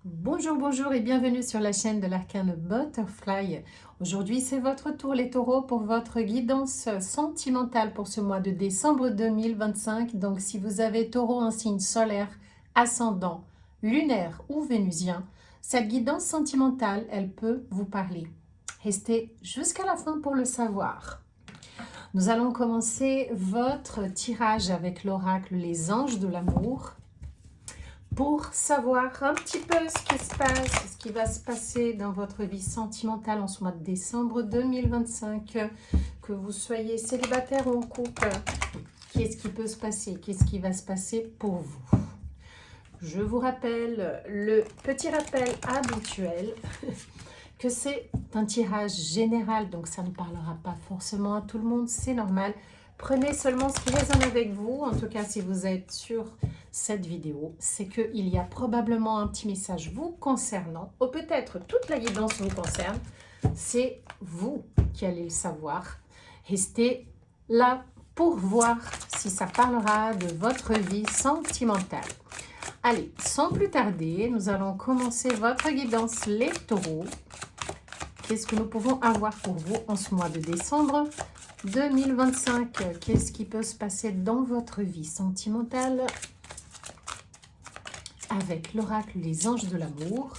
Bonjour, bonjour et bienvenue sur la chaîne de l'Arcane Butterfly. Aujourd'hui, c'est votre tour les taureaux pour votre guidance sentimentale pour ce mois de décembre 2025. Donc, si vous avez taureau en signe solaire, ascendant, lunaire ou vénusien, cette guidance sentimentale, elle peut vous parler. Restez jusqu'à la fin pour le savoir. Nous allons commencer votre tirage avec l'oracle Les Anges de l'amour, pour savoir un petit peu ce qui se passe, ce qui va se passer dans votre vie sentimentale en ce mois de décembre 2025, que vous soyez célibataire ou en couple. Qu'est-ce qui peut se passer? Qu'est-ce qui va se passer pour vous? Je vous rappelle le petit rappel habituel que c'est un tirage général, donc ça ne parlera pas forcément à tout le monde, c'est normal. Prenez seulement ce qui résonne avec vous. En tout cas, si vous êtes sur cette vidéo, c'est qu'il y a probablement un petit message vous concernant, ou peut-être toute la guidance vous concerne. C'est vous qui allez le savoir. Restez là pour voir si ça parlera de votre vie sentimentale. Allez, sans plus tarder, nous allons commencer votre guidance les taureaux. Qu'est-ce que nous pouvons avoir pour vous en ce mois de décembre 2025? Qu'est-ce qui peut se passer dans votre vie sentimentale avec l'oracle Les Anges de l'amour?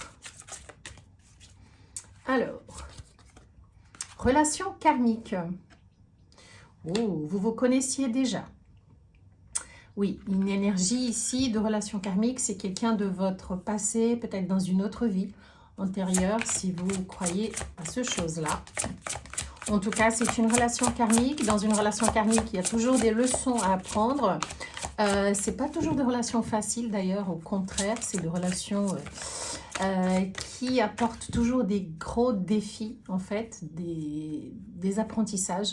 Alors, relation karmique. Oh, vous vous connaissiez déjà. Oui, une énergie ici de relation karmique, c'est quelqu'un de votre passé, peut-être dans une autre vie antérieure, si vous croyez à ce chose-là. En tout cas, c'est une relation karmique. Dans une relation karmique, il y a toujours des leçons à apprendre. C'est pas toujours des relations faciles d'ailleurs, au contraire, c'est des relations qui apportent toujours des gros défis, en fait, des apprentissages.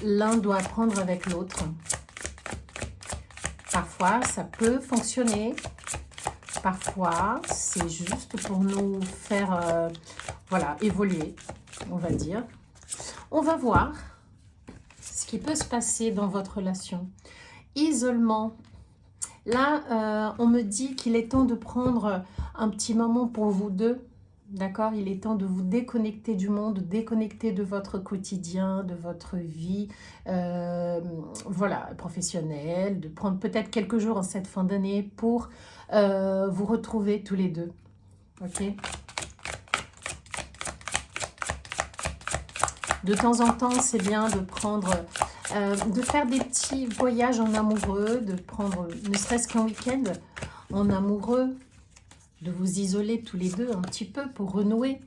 L'un doit apprendre avec l'autre. Parfois, ça peut fonctionner. Parfois, c'est juste pour nous faire voilà, évoluer, on va dire. On va voir ce qui peut se passer dans votre relation. Isolement. Là, on me dit qu'il est temps de prendre un petit moment pour vous deux. D'accord? Il est temps de vous déconnecter du monde, déconnecter de votre quotidien, de votre vie voilà, professionnelle, de prendre peut-être quelques jours en cette fin d'année pour vous retrouver tous les deux. Ok? De temps en temps, c'est bien de prendre, de faire des petits voyages en amoureux, de prendre ne serait-ce qu'un week-end en amoureux, de vous isoler tous les deux un petit peu pour renouer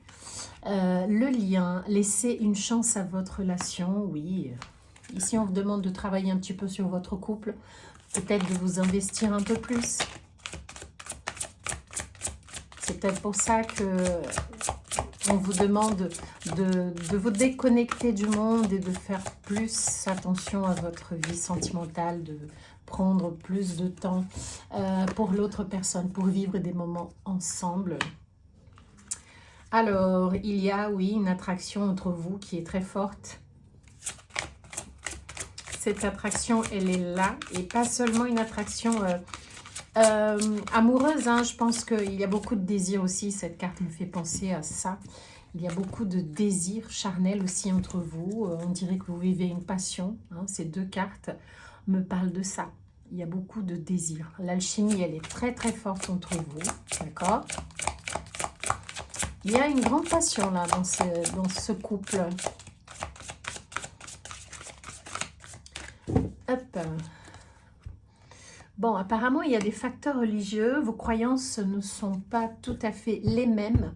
le lien, laisser une chance à votre relation, oui. Ici, on vous demande de travailler un petit peu sur votre couple, peut-être de vous investir un peu plus. C'est peut-être pour ça que on vous demande de vous déconnecter du monde et de faire plus attention à votre vie sentimentale, de prendre plus de temps pour l'autre personne, pour vivre des moments ensemble. Alors, il y a, oui, une attraction entre vous qui est très forte. Cette attraction, elle est là, et pas seulement une attraction amoureuse, hein. Je pense qu'il y a beaucoup de désir aussi. Cette carte me fait penser à ça. Il y a beaucoup de désir charnel aussi entre vous. On dirait que vous vivez une passion, hein. Ces deux cartes me parlent de ça. Il y a beaucoup de désir. L'alchimie, elle est très très forte entre vous. D'accord? Il y a une grande passion là dans ce couple. Hop. Bon, apparemment, il y a des facteurs religieux. Vos croyances ne sont pas tout à fait les mêmes.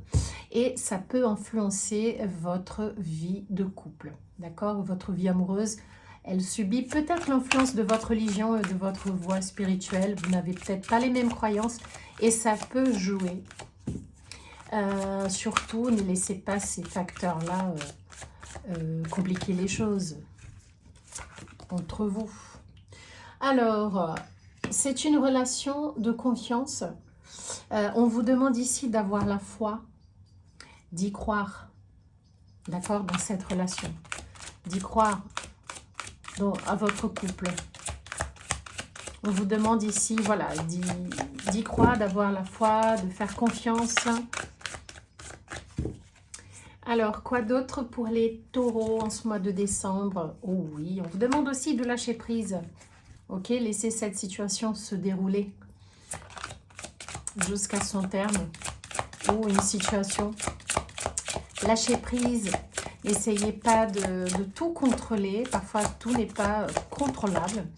Et ça peut influencer votre vie de couple. D'accord? Votre vie amoureuse, elle subit peut-être l'influence de votre religion et de votre voie spirituelle. Vous n'avez peut-être pas les mêmes croyances. Et ça peut jouer. Surtout, ne laissez pas ces facteurs-là compliquer les choses entre vous. Alors, c'est une relation de confiance. On vous demande ici d'avoir la foi, d'y croire, d'accord, dans cette relation, d'y croire à votre couple. On vous demande ici, voilà, d'y croire, d'avoir la foi, de faire confiance. Alors, quoi d'autre pour les taureaux en ce mois de décembre? Oh oui, on vous demande aussi de lâcher prise. Ok, laissez cette situation se dérouler jusqu'à son terme. Ou une situation. Lâchez prise. N'essayez pas de tout contrôler. Parfois, tout n'est pas contrôlable.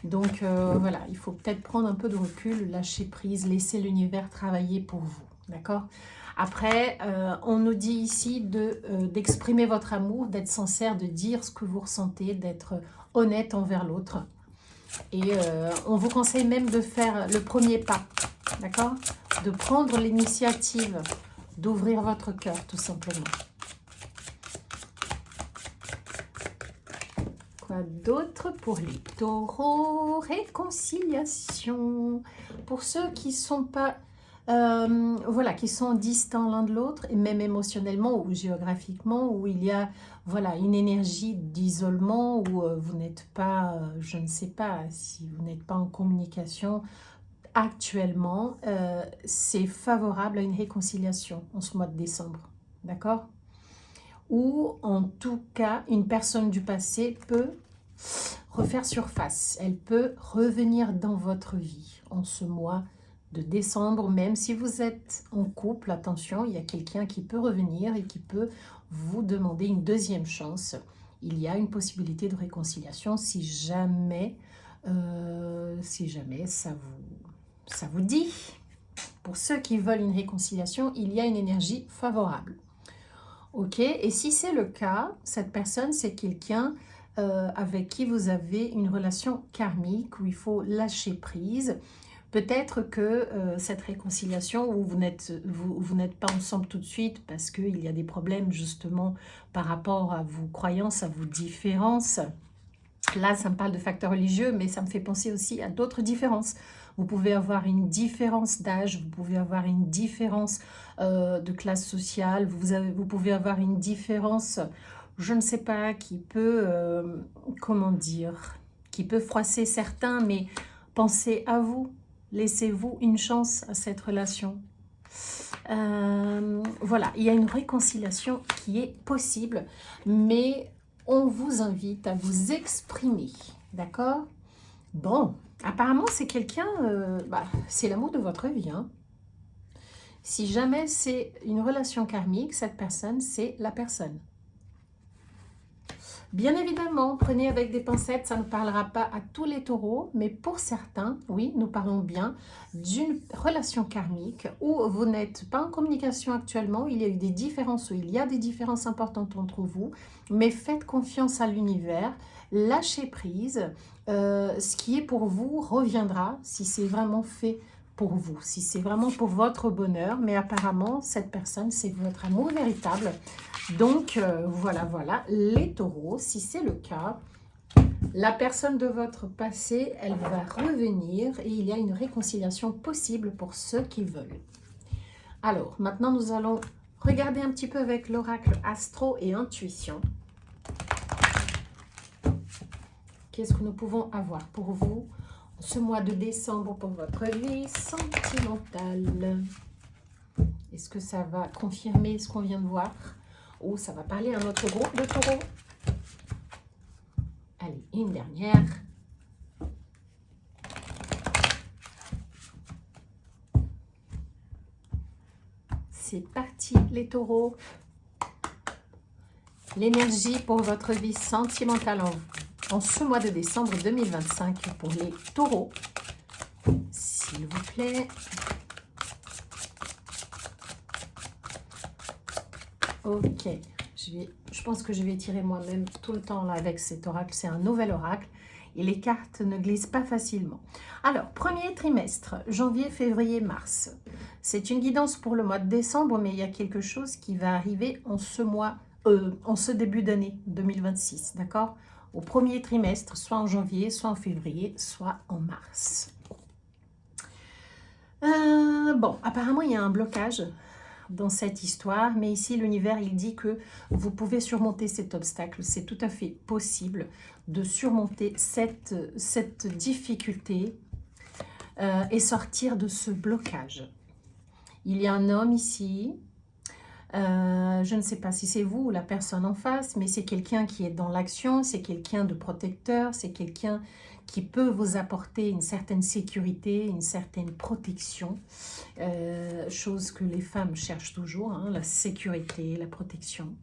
Donc, voilà, il faut peut-être prendre un peu de recul, lâcher prise, laisser l'univers travailler pour vous. D'accord? Après, on nous dit ici d'exprimer votre amour, d'être sincère, de dire ce que vous ressentez, d'être honnête envers l'autre. Et on vous conseille même de faire le premier pas. D'accord? De prendre l'initiative, d'ouvrir votre cœur, tout simplement. Quoi d'autre pour les taureaux? Réconciliation. Pour ceux qui sont pas, voilà, qui sont distants l'un de l'autre, et même émotionnellement ou géographiquement, où il y a, voilà, une énergie d'isolement, où vous n'êtes pas, je ne sais pas, si vous n'êtes pas en communication actuellement, c'est favorable à une réconciliation en ce mois de décembre. D'accord? Ou en tout cas, une personne du passé peut refaire surface. Elle peut revenir dans votre vie en ce mois de décembre, même si vous êtes en couple. Attention, il y a quelqu'un qui peut revenir et qui peut vous demander une deuxième chance. Il y a une possibilité de réconciliation si jamais ça vous dit. Pour ceux qui veulent une réconciliation, il y a une énergie favorable. Ok, et si c'est le cas, cette personne, c'est quelqu'un avec qui vous avez une relation karmique où il faut lâcher prise. Peut-être que cette réconciliation où vous n'êtes pas ensemble tout de suite parce qu'il y a des problèmes justement par rapport à vos croyances, à vos différences. Là, ça me parle de facteurs religieux, mais ça me fait penser aussi à d'autres différences. Vous pouvez avoir une différence d'âge, vous pouvez avoir une différence de classe sociale, vous pouvez avoir une différence, je ne sais pas, qui peut, comment dire, qui peut froisser certains, mais pensez à vous, laissez-vous une chance à cette relation. Voilà, il y a une réconciliation qui est possible, mais on vous invite à vous exprimer, d'accord? Bon, apparemment c'est quelqu'un, c'est l'amour de votre vie, hein. Si jamais c'est une relation karmique, cette personne, c'est la personne. Bien évidemment, prenez avec des pincettes, ça ne parlera pas à tous les taureaux, mais pour certains, oui, nous parlons bien d'une relation karmique où vous n'êtes pas en communication actuellement, il y a eu des différences, ou il y a des différences importantes entre vous, mais faites confiance à l'univers, lâchez prise, ce qui est pour vous reviendra si c'est vraiment fait pour vous, si c'est vraiment pour votre bonheur, mais apparemment, cette personne, c'est votre amour véritable. Donc, voilà, les taureaux, si c'est le cas, la personne de votre passé, elle va revenir et il y a une réconciliation possible pour ceux qui veulent. Alors, maintenant, nous allons regarder un petit peu avec l'oracle astro et intuition. Qu'est-ce que nous pouvons avoir pour vous ce mois de décembre pour votre vie sentimentale? Est-ce que ça va confirmer ce qu'on vient de voir? Ou ça va parler à notre groupe de taureaux? Allez, une dernière. C'est parti les taureaux. L'énergie pour votre vie sentimentale en ce mois de décembre 2025 pour les taureaux. S'il vous plaît. Ok, je pense que je vais tirer moi-même tout le temps là avec cet oracle. C'est un nouvel oracle et les cartes ne glissent pas facilement. Alors, premier trimestre, janvier, février, mars. C'est une guidance pour le mois de décembre, mais il y a quelque chose qui va arriver en ce début d'année 2026, d'accord? Au premier trimestre, soit en janvier, soit en février, soit en mars. Bon, apparemment, il y a un blocage dans cette histoire, mais ici l'univers il dit que vous pouvez surmonter cet obstacle, c'est tout à fait possible de surmonter cette difficulté et sortir de ce blocage. Il y a un homme ici. Je ne sais pas si c'est vous ou la personne en face, mais c'est quelqu'un qui est dans l'action, c'est quelqu'un de protecteur, c'est quelqu'un qui peut vous apporter une certaine sécurité, une certaine protection, chose que les femmes cherchent toujours, hein, la sécurité, la protection.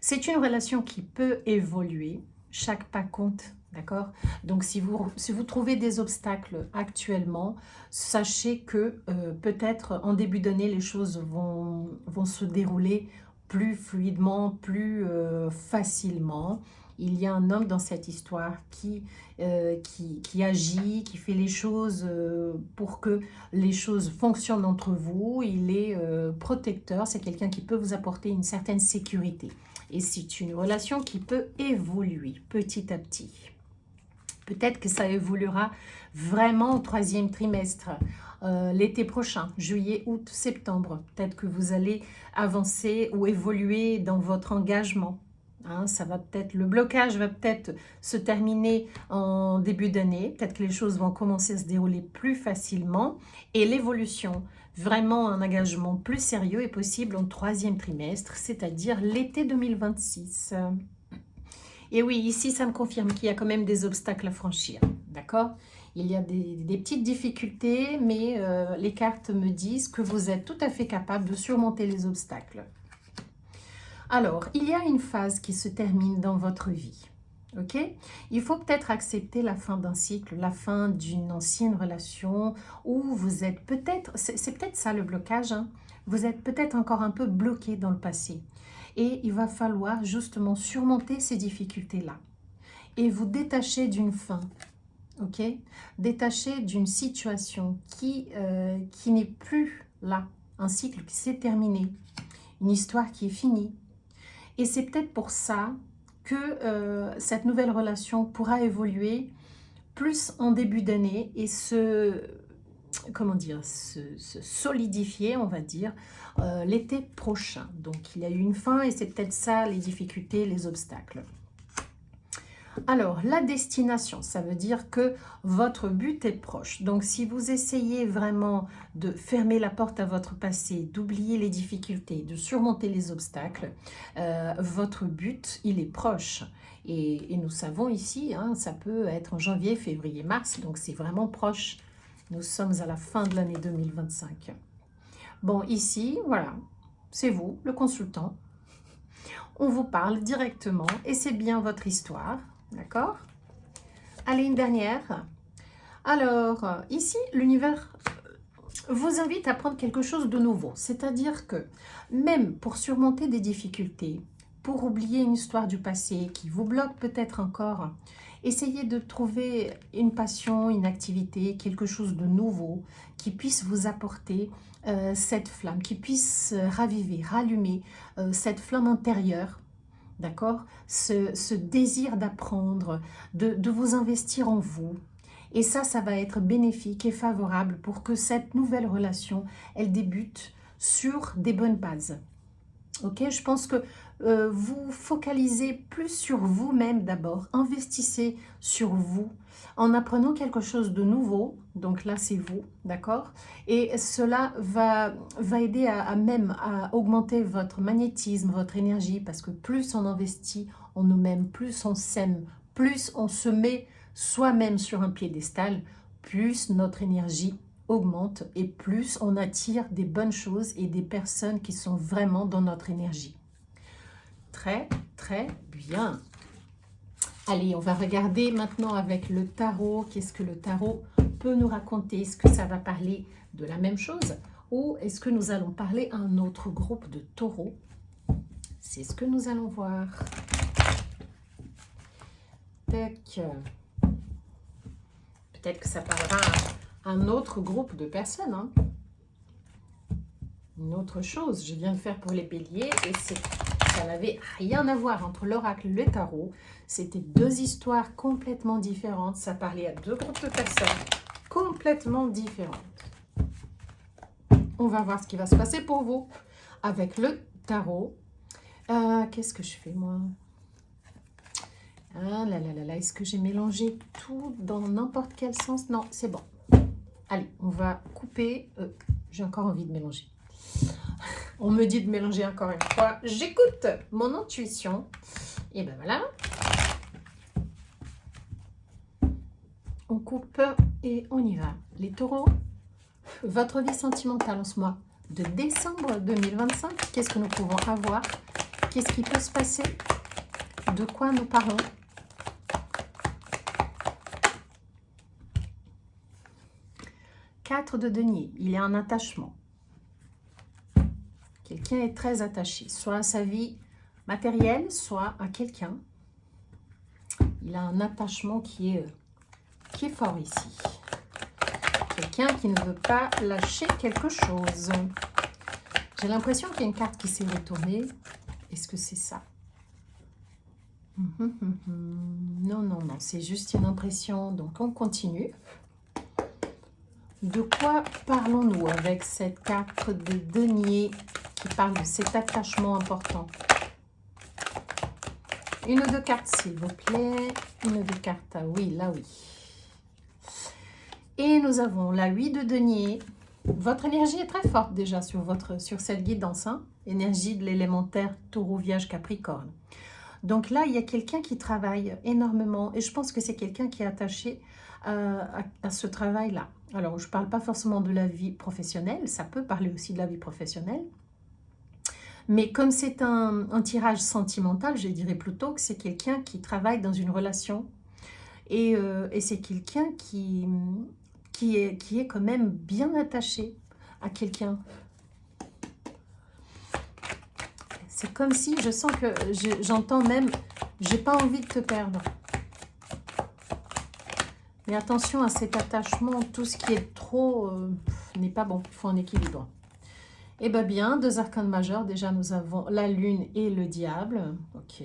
C'est une relation qui peut évoluer, chaque pas compte, d'accord? Donc si vous trouvez des obstacles actuellement, sachez que peut-être en début d'année, les choses vont se dérouler plus fluidement, plus facilement. Il y a un homme dans cette histoire qui agit, qui fait les choses pour que les choses fonctionnent entre vous. Il est protecteur, c'est quelqu'un qui peut vous apporter une certaine sécurité. Et c'est une relation qui peut évoluer petit à petit. Peut-être que ça évoluera vraiment au 3e trimestre, l'été prochain, juillet, août, septembre. Peut-être que vous allez avancer ou évoluer dans votre engagement. Hein, ça va peut-être, le blocage va peut-être se terminer en début d'année. Peut-être que les choses vont commencer à se dérouler plus facilement. Et l'évolution, vraiment un engagement plus sérieux est possible au 3e trimestre, c'est-à-dire l'été 2026. Et oui, ici, ça me confirme qu'il y a quand même des obstacles à franchir, d'accord? Il y a des petites difficultés, mais les cartes me disent que vous êtes tout à fait capable de surmonter les obstacles. Alors, il y a une phase qui se termine dans votre vie, ok? Il faut peut-être accepter la fin d'un cycle, la fin d'une ancienne relation, où vous êtes peut-être, c'est peut-être ça le blocage, hein? Vous êtes peut-être encore un peu bloqué dans le passé. Et il va falloir justement surmonter ces difficultés-là. Et vous détacher d'une fin, ok? Détacher d'une situation qui n'est plus là. Un cycle qui s'est terminé. Une histoire qui est finie. Et c'est peut-être pour ça que cette nouvelle relation pourra évoluer plus en début d'année et comment dire, se solidifier, on va dire, l'été prochain. Donc, il y a eu une fin et c'est peut-être ça, les difficultés, les obstacles. Alors, la destination, ça veut dire que votre but est proche. Donc, si vous essayez vraiment de fermer la porte à votre passé, d'oublier les difficultés, de surmonter les obstacles, votre but, il est proche. Et nous savons ici, hein, ça peut être en janvier, février, mars, donc c'est vraiment proche. Nous sommes à la fin de l'année 2025. Bon, ici, voilà, c'est vous, le consultant. On vous parle directement et c'est bien votre histoire, d'accord? Allez, une dernière. Alors, ici, l'univers vous invite à prendre quelque chose de nouveau. C'est-à-dire que même pour surmonter des difficultés, pour oublier une histoire du passé qui vous bloque peut-être encore, essayez de trouver une passion, une activité, quelque chose de nouveau qui puisse vous apporter cette flamme, qui puisse raviver, rallumer cette flamme intérieure, d'accord? Ce désir d'apprendre, de vous investir en vous. Et ça va être bénéfique et favorable pour que cette nouvelle relation, elle débute sur des bonnes bases. Ok, je pense que vous focalisez plus sur vous-même d'abord, investissez sur vous en apprenant quelque chose de nouveau, donc là c'est vous, d'accord? Et cela va aider même à augmenter votre magnétisme, votre énergie, parce que plus on investit en nous-mêmes, plus on s'aime, plus on se met soi-même sur un piédestal, plus notre énergie augmente et plus on attire des bonnes choses et des personnes qui sont vraiment dans notre énergie. Très, très bien. Allez, on va regarder maintenant avec le tarot. Qu'est-ce que le tarot peut nous raconter? Est-ce que ça va parler de la même chose ou est-ce que nous allons parler à un autre groupe de taureaux? C'est ce que nous allons voir. Tac. Peut-être que ça parlera à un autre groupe de personnes. Hein. Une autre chose, je viens de faire pour les béliers et ça n'avait rien à voir entre l'oracle et le tarot. C'était deux histoires complètement différentes. Ça parlait à deux groupes de personnes complètement différentes. On va voir ce qui va se passer pour vous avec le tarot. Qu'est-ce que je fais moi? Ah là là là là, est-ce que j'ai mélangé tout dans n'importe quel sens? Non, c'est bon. Allez, on va couper. J'ai encore envie de mélanger. On me dit de mélanger encore une fois. J'écoute mon intuition. Et ben voilà. On coupe et on y va. Les taureaux, votre vie sentimentale en ce mois de décembre 2025, qu'est-ce que nous pouvons avoir? Qu'est-ce qui peut se passer? De quoi nous parlons? Quatre de denier, il y a un attachement. Quelqu'un est très attaché, soit à sa vie matérielle, soit à quelqu'un. Il a un attachement qui est fort ici. Quelqu'un qui ne veut pas lâcher quelque chose. J'ai l'impression qu'il y a une carte qui s'est retournée. Est-ce que c'est ça? Non, non, non, c'est juste une impression. Donc, on continue. De quoi parlons-nous avec cette carte de denier qui parle de cet attachement important? Une ou deux cartes, s'il vous plaît. Une ou deux cartes, ah oui, là oui. Et nous avons la 8 de denier. Votre énergie est très forte déjà sur cette guidance. Hein? Énergie de l'élémentaire taureau, vierge, capricorne. Donc là, il y a quelqu'un qui travaille énormément. Et je pense que c'est quelqu'un qui est attaché à ce travail-là. Alors, je ne parle pas forcément de la vie professionnelle. Ça peut parler aussi de la vie professionnelle. Mais comme c'est un tirage sentimental, je dirais plutôt que c'est quelqu'un qui travaille dans une relation. Et c'est quelqu'un qui est quand même bien attaché à quelqu'un. C'est comme si je sens que j'entends même, j'ai pas envie de te perdre. Mais attention à cet attachement, tout ce qui est trop n'est pas bon, il faut un équilibre. Eh bien, deux arcanes majeurs, déjà nous avons la lune et le diable. Ok.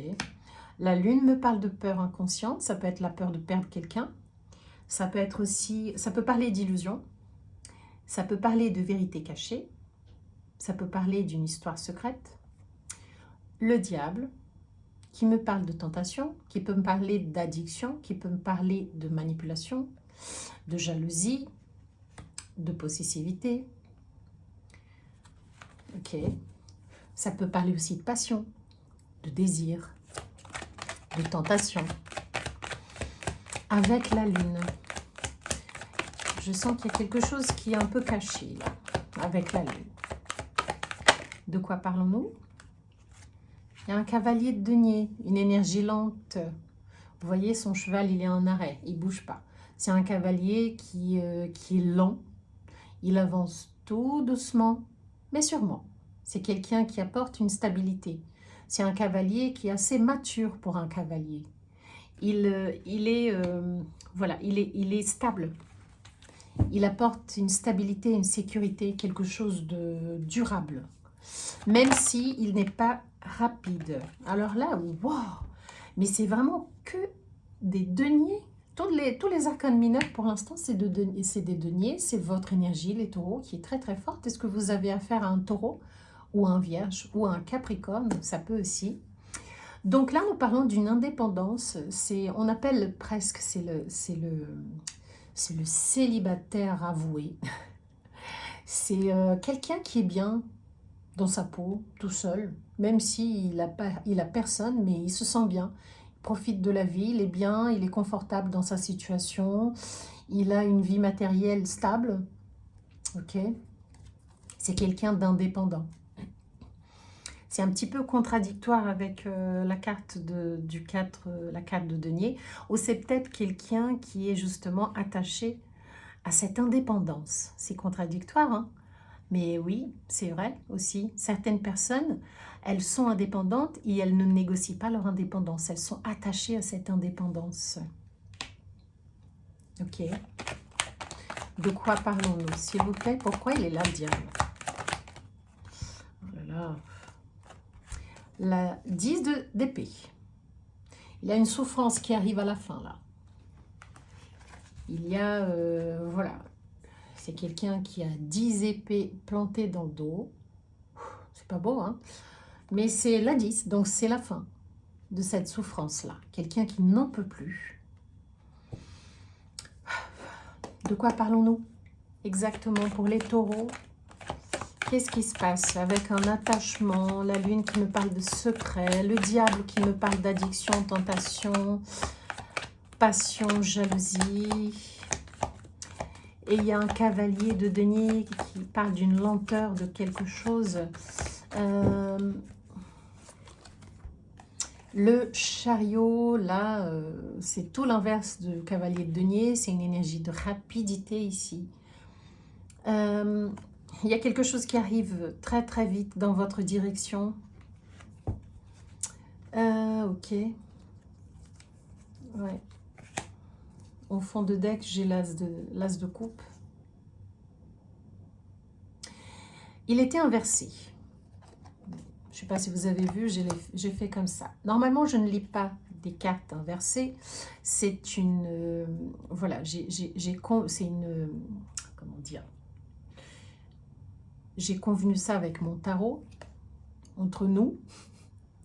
La lune me parle de peur inconsciente, ça peut être la peur de perdre quelqu'un. Ça peut être aussi, ça peut parler d'illusion, ça peut parler de vérité cachée, ça peut parler d'une histoire secrète. Le diable, qui me parle de tentation, qui peut me parler d'addiction, qui peut me parler de manipulation, de jalousie, de possessivité. Ok. Ça peut parler aussi de passion, de désir, de tentation. Avec la lune, je sens qu'il y a quelque chose qui est un peu caché là, avec la lune. De quoi parlons-nous? Il y a un cavalier de denier, une énergie lente. Vous voyez, son cheval, il est en arrêt, il ne bouge pas. C'est un cavalier qui est lent. Il avance tout doucement, mais sûrement. C'est quelqu'un qui apporte une stabilité. C'est un cavalier qui est assez mature pour un cavalier. Il est stable. Il apporte une stabilité, une sécurité, quelque chose de durable. Même s'il n'est pas rapide. Alors là, wow! Mais c'est vraiment que des deniers. Tous les arcanes mineurs, pour l'instant, c'est des deniers. C'est votre énergie, les taureaux, qui est très très forte. Est-ce que vous avez affaire à un taureau ou à un vierge ou à un capricorne? Ça peut aussi. Donc là, nous parlons d'une indépendance. On appelle presque, c'est le célibataire avoué. C'est quelqu'un qui est bien dans sa peau, tout seul, même s'il a personne, mais il se sent bien. Il profite de la vie, il est bien, il est confortable dans sa situation, il a une vie matérielle stable. Ok. C'est quelqu'un d'indépendant. C'est un petit peu contradictoire avec la carte la carte de denier, ou c'est peut-être quelqu'un qui est justement attaché à cette indépendance. C'est contradictoire, hein? Mais oui, c'est vrai aussi. Certaines personnes, elles sont indépendantes et elles ne négocient pas leur indépendance. Elles sont attachées à cette indépendance. Ok. De quoi parlons-nous, s'il vous plaît? Pourquoi il est là, le diable? Oh là là. La 10 d'épée. Il y a une souffrance qui arrive à la fin, là. Il y a, voilà, c'est quelqu'un qui a 10 épées plantées dans le dos. C'est pas beau, hein? Mais c'est la 10, donc c'est la fin de cette souffrance-là. Quelqu'un qui n'en peut plus. De quoi parlons-nous? exactement pour les taureaux. Qu'est-ce qui se passe avec un attachement, la lune qui me parle de secret, le diable qui me parle d'addiction, tentation, passion, jalousie. Et il y a un cavalier de denier qui parle d'une lenteur, de quelque chose. Le chariot, là, c'est tout l'inverse du cavalier de denier. C'est une énergie de rapidité ici. Il y a quelque chose qui arrive très très vite dans votre direction. Ok. Ouais. Au fond de deck, j'ai l'as de coupe. Il était inversé. Je ne sais pas si vous avez vu, j'ai fait comme ça. Normalement, je ne lis pas des cartes inversées. C'est une... voilà, c'est une... comment dire? J'ai convenu ça avec mon tarot, entre nous.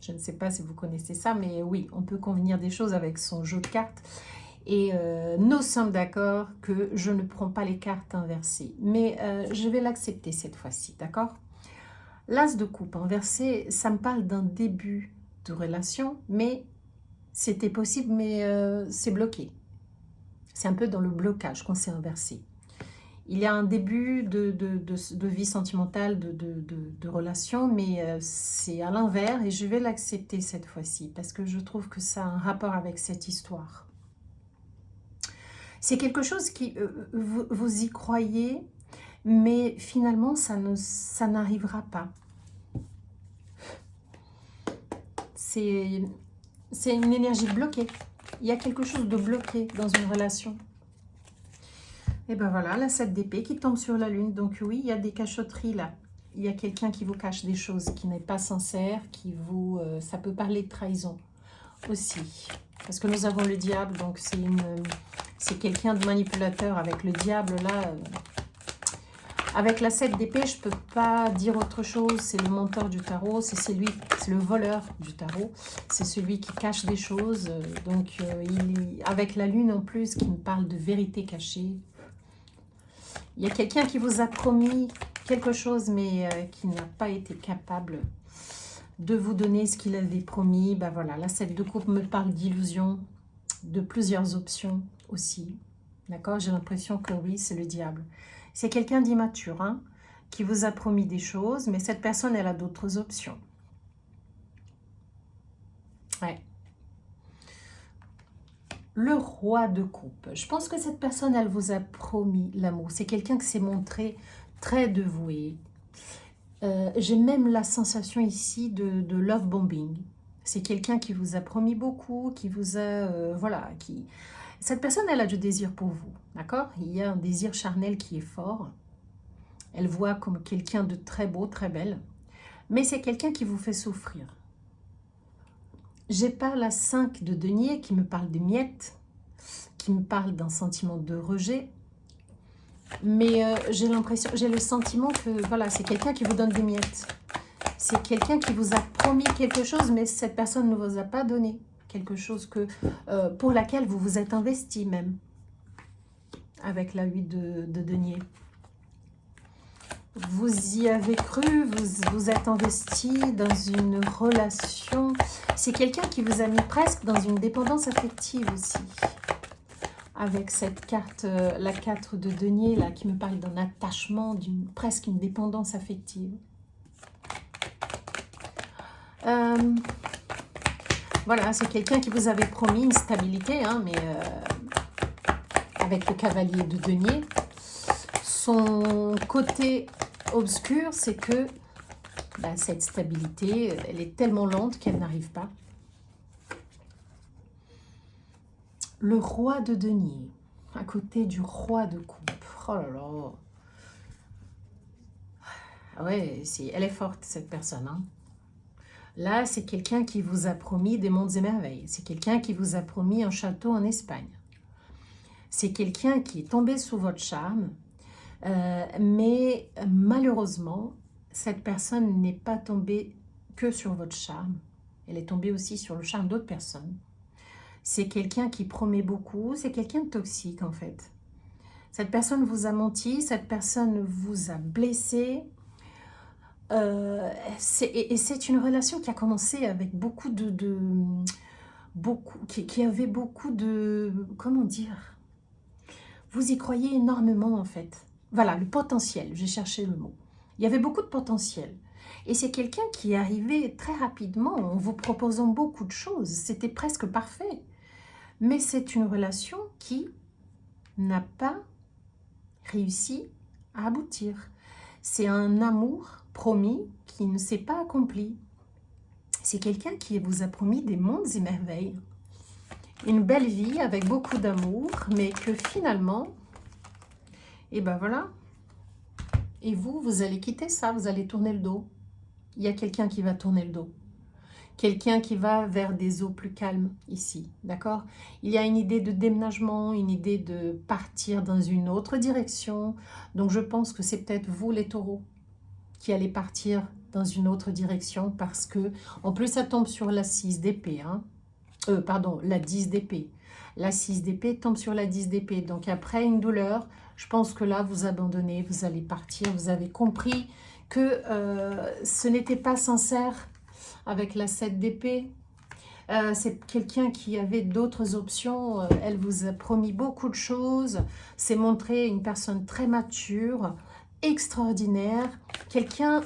Je ne sais pas si vous connaissez ça, mais oui, on peut convenir des choses avec son jeu de cartes. Et nous sommes d'accord que je ne prends pas les cartes inversées. Mais je vais l'accepter cette fois-ci, d'accord? L'as de coupe inversé, ça me parle d'un début de relation, mais c'était possible, mais c'est bloqué. C'est un peu dans le blocage quand c'est inversé. Il y a un début de vie sentimentale, de relation, mais c'est à l'envers et je vais l'accepter cette fois-ci parce que je trouve que ça a un rapport avec cette histoire. C'est quelque chose qui, vous y croyez, mais finalement, ça n'arrivera pas. C'est une énergie bloquée. Il y a quelque chose de bloqué dans une relation. Et ben voilà, la 7 d'épée qui tombe sur la lune. Donc oui, il y a des cachotteries là. Il y a quelqu'un qui vous cache des choses, qui n'est pas sincère, qui vous... ça peut parler de trahison aussi. Parce que nous avons le diable, donc c'est quelqu'un de manipulateur avec le diable là. Avec la 7 d'épée, je ne peux pas dire autre chose. C'est le menteur du tarot, c'est le voleur du tarot. C'est celui qui cache des choses. Donc avec la lune en plus qui me parle de vérité cachée. Il y a quelqu'un qui vous a promis quelque chose, mais qui n'a pas été capable de vous donner ce qu'il avait promis. Ben voilà, la 7 de coupe me parle d'illusion, de plusieurs options aussi. D'accord? J'ai l'impression que oui, c'est le diable. C'est quelqu'un d'immature, hein, qui vous a promis des choses, mais cette personne, elle a d'autres options. Ouais. Le roi de coupe. Je pense que cette personne, elle vous a promis l'amour. C'est quelqu'un qui s'est montré très dévoué. J'ai même la sensation ici de love bombing. C'est quelqu'un qui vous a promis beaucoup, qui vous a... voilà, qui... Cette personne, elle a du désir pour vous, d'accord? Il y a un désir charnel qui est fort. Elle voit comme quelqu'un de très beau, très belle. Mais c'est quelqu'un qui vous fait souffrir. J'ai pas la 5 de denier qui me parle des miettes, qui me parle d'un sentiment de rejet. Mais j'ai l'impression, j'ai le sentiment que voilà, c'est quelqu'un qui vous donne des miettes. C'est quelqu'un qui vous a promis quelque chose, mais cette personne ne vous a pas donné quelque chose que, pour laquelle vous vous êtes investi même. Avec la 8 de denier. Vous y avez cru, vous êtes investi dans une relation. C'est quelqu'un qui vous a mis presque dans une dépendance affective aussi. Avec cette carte, la 4 de denier, là, qui me parle d'un attachement, presque une dépendance affective. Voilà, c'est quelqu'un qui vous avait promis une stabilité, hein, mais avec le cavalier de denier. Son côté obscur, c'est que cette stabilité, elle est tellement lente qu'elle n'arrive pas. Le roi de denier, à côté du roi de coupe. Oh là là. Ouais, elle est forte, cette personne. Hein. Là, c'est quelqu'un qui vous a promis des mondes et merveilles. C'est quelqu'un qui vous a promis un château en Espagne. C'est quelqu'un qui est tombé sous votre charme. Mais malheureusement, cette personne n'est pas tombée que sur votre charme. Elle est tombée aussi sur le charme d'autres personnes. C'est quelqu'un qui promet beaucoup. C'est quelqu'un de toxique, en fait. Cette personne vous a menti, cette personne vous a blessé. Et c'est une relation qui a commencé avec beaucoup qui avait beaucoup de, comment dire, vous y croyez énormément en fait. Voilà, le potentiel, j'ai cherché le mot. Il y avait beaucoup de potentiel. Et c'est quelqu'un qui est arrivé très rapidement en vous proposant beaucoup de choses. C'était presque parfait. Mais c'est une relation qui n'a pas réussi à aboutir. C'est un amour promis qui ne s'est pas accompli. C'est quelqu'un qui vous a promis des mondes et merveilles. Une belle vie avec beaucoup d'amour, mais que finalement, et ben voilà. Et vous allez quitter ça, vous allez tourner le dos. Il y a quelqu'un qui va tourner le dos. Quelqu'un qui va vers des eaux plus calmes ici, d'accord? Il y a une idée de déménagement, une idée de partir dans une autre direction. Donc je pense que c'est peut-être vous les taureaux qui allez partir dans une autre direction parce que, en plus ça tombe sur la 6 d'épée, hein? Pardon, la 10 d'épée. La 6 d'épée tombe sur la 10 d'épée. Donc après une douleur, je pense que là vous abandonnez, vous allez partir, vous avez compris que ce n'était pas sincère avec la 7 d'épée. C'est quelqu'un qui avait d'autres options. Elle vous a promis beaucoup de choses. C'est montré une personne très mature, extraordinaire. Quelqu'un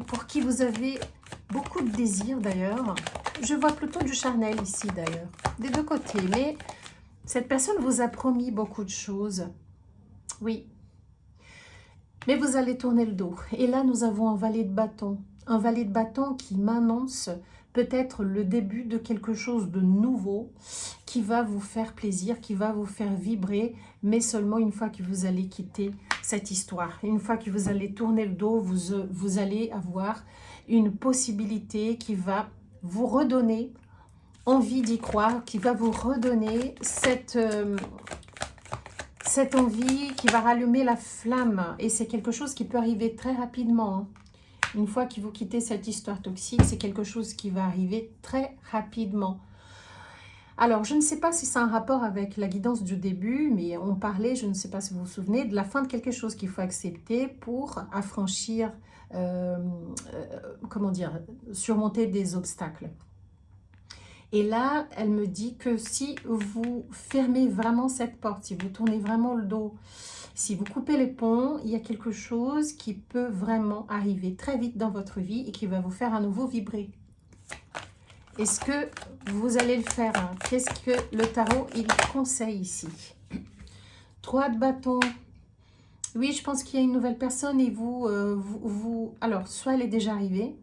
pour qui vous avez beaucoup de désir d'ailleurs. Je vois plutôt du charnel ici d'ailleurs, des deux côtés. Mais cette personne vous a promis beaucoup de choses. Oui. Mais vous allez tourner le dos. Et là, nous avons un valet de bâton. Un valet de bâton qui m'annonce peut-être le début de quelque chose de nouveau qui va vous faire plaisir, qui va vous faire vibrer, mais seulement une fois que vous allez quitter cette histoire. Une fois que vous allez tourner le dos, vous allez avoir une possibilité qui va vous redonner envie d'y croire, qui va vous redonner cette envie qui va rallumer la flamme. Et c'est quelque chose qui peut arriver très rapidement, hein. Une fois que vous quittez cette histoire toxique, c'est quelque chose qui va arriver très rapidement. Alors, je ne sais pas si c'est un rapport avec la guidance du début, mais on parlait, je ne sais pas si vous vous souvenez, de la fin de quelque chose qu'il faut accepter pour affranchir, comment dire, surmonter des obstacles. Et là, elle me dit que si vous fermez vraiment cette porte, si vous tournez vraiment le dos, si vous coupez les ponts, il y a quelque chose qui peut vraiment arriver très vite dans votre vie et qui va vous faire à nouveau vibrer. Est-ce que vous allez le faire, hein? Qu'est-ce que le tarot il conseille ici? 3 de bâton. Oui, je pense qu'il y a une nouvelle personne et alors, soit elle est déjà arrivée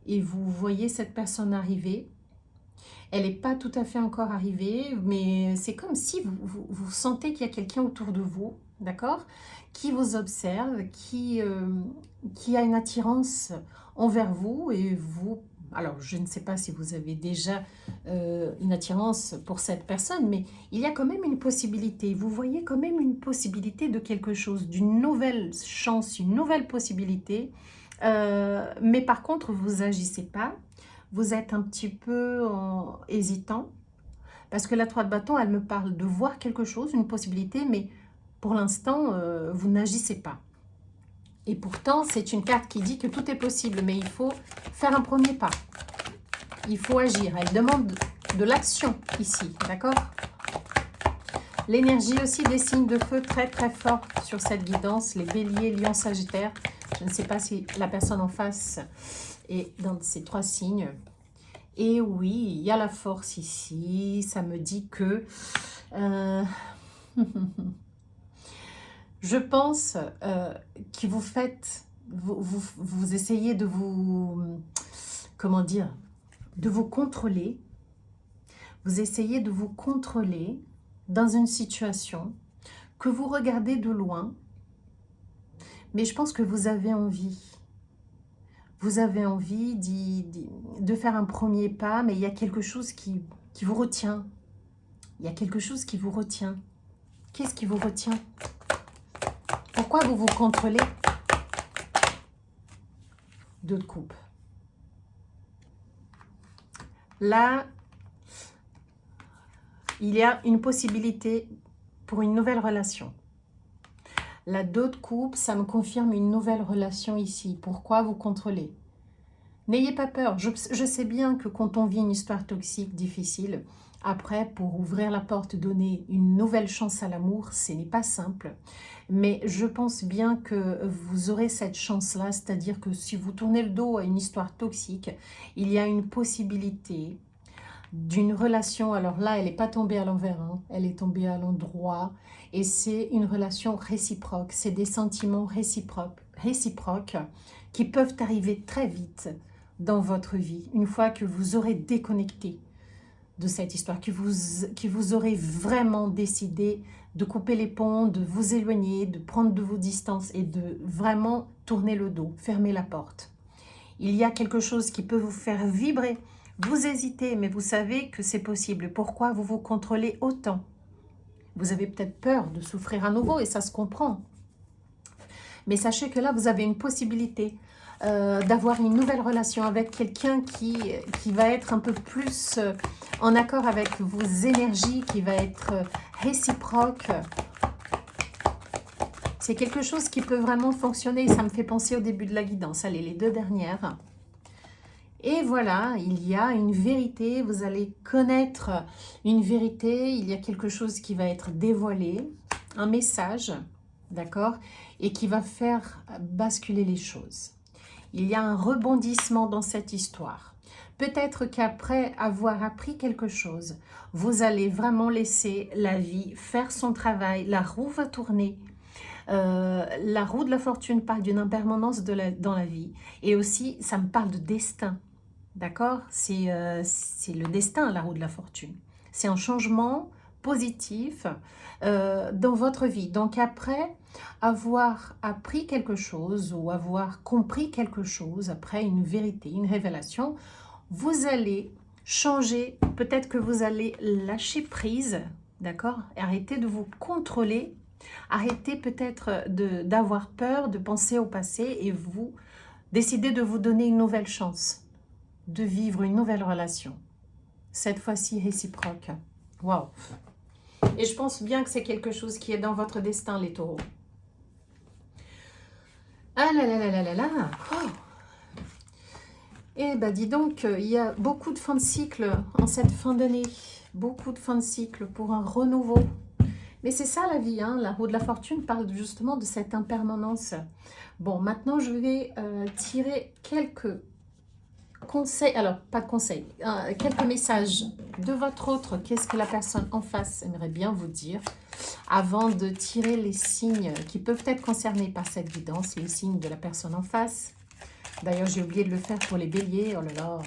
et vous voyez cette personne arriver. Elle n'est pas tout à fait encore arrivée, mais c'est comme si vous sentez qu'il y a quelqu'un autour de vous, d'accord, qui vous observe, qui a une attirance envers vous et vous. Alors, je ne sais pas si vous avez déjà une attirance pour cette personne, mais il y a quand même une possibilité. Vous voyez quand même une possibilité de quelque chose, d'une nouvelle chance, une nouvelle possibilité. Mais par contre, vous n'agissez pas. Vous êtes un petit peu hésitant, parce que la 3 de bâton, elle me parle de voir quelque chose, une possibilité, mais pour l'instant, vous n'agissez pas. Et pourtant, c'est une carte qui dit que tout est possible, mais il faut faire un premier pas. Il faut agir. Elle demande de l'action ici, d'accord? L'énergie aussi des signes de feu très très fort sur cette guidance, les béliers, lions, sagittaires. Je ne sais pas si la personne en face est dans ces 3 signes. Et oui, il y a la force ici. Ça me dit que... je pense que vous faites... Vous essayez de vous... Comment dire? De vous contrôler. Vous essayez de vous contrôler dans une situation que vous regardez de loin. Mais je pense que vous avez envie. Vous avez envie de faire un premier pas, mais il y a quelque chose qui vous retient. Il y a quelque chose qui vous retient. Qu'est-ce qui vous retient? Pourquoi vous vous contrôlez? 2 de coupe. Là, il y a une possibilité pour une nouvelle relation. La dos de coupe, ça me confirme une nouvelle relation ici. Pourquoi vous contrôlez? N'ayez pas peur. Je sais bien que quand on vit une histoire toxique, difficile, après, pour ouvrir la porte, donner une nouvelle chance à l'amour, ce n'est pas simple. Mais je pense bien que vous aurez cette chance-là, c'est-à-dire que si vous tournez le dos à une histoire toxique, il y a une possibilité d'une relation. Alors là, elle n'est pas tombée à l'envers, hein, elle est tombée à l'endroit. Et c'est une relation réciproque. C'est des sentiments réciproques qui peuvent arriver très vite dans votre vie, une fois que vous aurez déconnecté de cette histoire, que vous aurez vraiment décidé de couper les ponts, de vous éloigner, de prendre de vos distances et de vraiment tourner le dos, fermer la porte. Il y a quelque chose qui peut vous faire vibrer. Vous hésitez, mais vous savez que c'est possible. Pourquoi vous vous contrôlez autant? Vous avez peut-être peur de souffrir à nouveau et ça se comprend. Mais sachez que là, vous avez une possibilité d'avoir une nouvelle relation avec quelqu'un qui va être un peu plus en accord avec vos énergies, qui va être réciproque. C'est quelque chose qui peut vraiment fonctionner. Ça me fait penser au début de la guidance. Allez, les deux dernières. Et voilà, il y a une vérité. Vous allez connaître une vérité. Il y a quelque chose qui va être dévoilé. Un message, d'accord? Et qui va faire basculer les choses. Il y a un rebondissement dans cette histoire. Peut-être qu'après avoir appris quelque chose, vous allez vraiment laisser la vie faire son travail. La roue va tourner. La roue de la fortune parle d'une impermanence dans la vie. Et aussi, ça me parle de destin. D'accord? C'est le destin, la roue de la fortune. C'est un changement positif dans votre vie. Donc après avoir appris quelque chose ou avoir compris quelque chose, après une vérité, une révélation, vous allez changer. Peut-être que vous allez lâcher prise, d'accord? Arrêtez de vous contrôler. Arrêtez peut-être d'avoir peur, de penser au passé et vous décidez de vous donner une nouvelle chance, de vivre une nouvelle relation. Cette fois-ci réciproque. Waouh! Et je pense bien que c'est quelque chose qui est dans votre destin, les taureaux. Ah là là là là là là! Oh. Eh bien, dis donc, il y a beaucoup de fins de cycle en cette fin d'année. Beaucoup de fins de cycle pour un renouveau. Mais c'est ça la vie, hein. La roue de la fortune parle justement de cette impermanence. Bon, maintenant je vais tirer quelques conseils, alors pas de conseils, quelques messages de votre autre. Qu'est-ce que la personne en face aimerait bien vous dire avant de tirer les signes qui peuvent être concernés par cette guidance, les signes de la personne en face. D'ailleurs, j'ai oublié de le faire pour les béliers. Oh là là.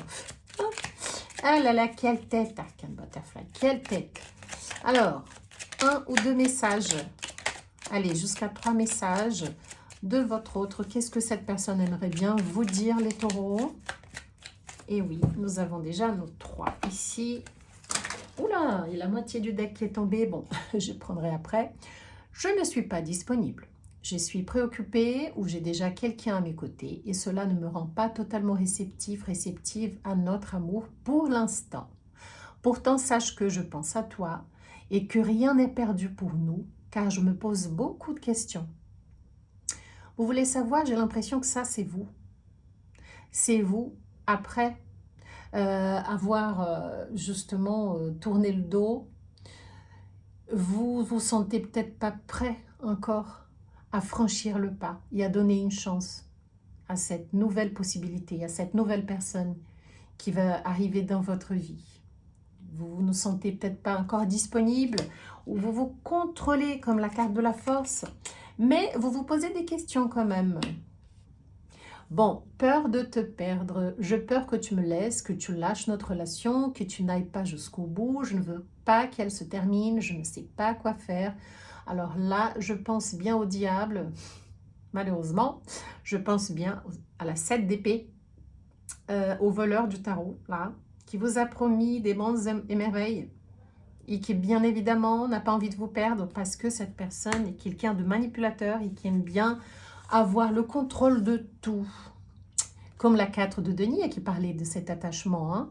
Ah là là, quelle tête, Arcane Butterfly, quelle tête. Alors, un ou deux messages. Allez, jusqu'à 3 messages de votre autre. Qu'est-ce que cette personne aimerait bien vous dire, les taureaux? Et oui, nous avons déjà nos 3 ici. Oula, il y a la moitié du deck qui est tombé. Bon, je prendrai après. Je ne suis pas disponible. Je suis préoccupée ou j'ai déjà quelqu'un à mes côtés et cela ne me rend pas totalement réceptive à notre amour pour l'instant. Pourtant, sache que je pense à toi et que rien n'est perdu pour nous car je me pose beaucoup de questions. Vous voulez savoir, j'ai l'impression que ça, c'est vous. C'est vous, après avoir justement tourné le dos, vous vous sentez peut-être pas prêt encore à franchir le pas et à donner une chance à cette nouvelle possibilité, à cette nouvelle personne qui va arriver dans votre vie. Vous ne sentez peut-être pas encore disponible ou vous vous contrôlez comme la carte de la force, mais vous vous posez des questions quand même. Bon, peur de te perdre, j'ai peur que tu me laisses, que tu lâches notre relation, que tu n'ailles pas jusqu'au bout, je ne veux pas qu'elle se termine, je ne sais pas quoi faire. Alors là, je pense bien au diable, malheureusement, je pense bien à la 7 d'épée, au voleur du tarot, là, qui vous a promis des mondes et merveilles, et qui bien évidemment n'a pas envie de vous perdre parce que cette personne est quelqu'un de manipulateur et qui aime bien avoir le contrôle de tout. Comme la 4 de denier qui parlait de cet attachement. Hein.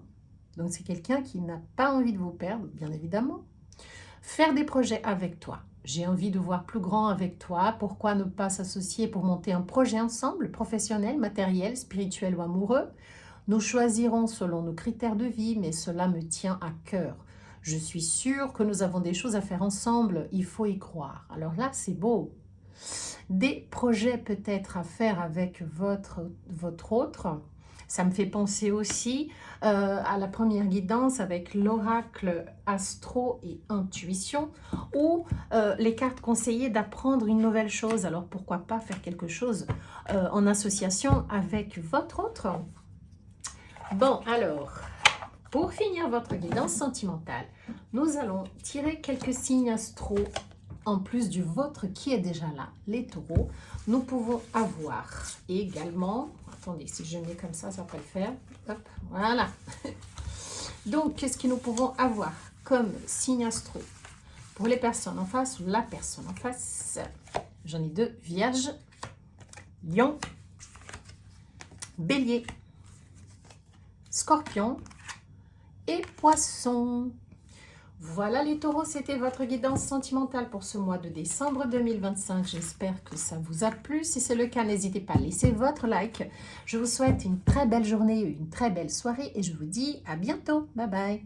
Donc c'est quelqu'un qui n'a pas envie de vous perdre, bien évidemment. Faire des projets avec toi. J'ai envie de voir plus grand avec toi. Pourquoi ne pas s'associer pour monter un projet ensemble, professionnel, matériel, spirituel ou amoureux? Nous choisirons selon nos critères de vie, mais cela me tient à cœur. Je suis sûre que nous avons des choses à faire ensemble, il faut y croire. Alors là, c'est beau. Des projets peut-être à faire avec votre autre. Ça me fait penser aussi à la première guidance avec l'oracle astro et intuition, où les cartes conseillaient d'apprendre une nouvelle chose. Alors pourquoi pas faire quelque chose en association avec votre autre? Bon, alors, pour finir votre guidance sentimentale, nous allons tirer quelques signes astro en plus du vôtre qui est déjà là, les taureaux. Nous pouvons avoir également, attendez, si je mets comme ça, ça va pas le faire. Hop, voilà. Donc, qu'est-ce que nous pouvons avoir comme signe astro pour les personnes en face ou la personne en face? J'en ai deux, Vierge, Lion, Bélier, Scorpion et Poisson. Voilà les taureaux, c'était votre guidance sentimentale pour ce mois de décembre 2025. J'espère que ça vous a plu. Si c'est le cas, n'hésitez pas à laisser votre like. Je vous souhaite une très belle journée, une très belle soirée et je vous dis à bientôt. Bye bye.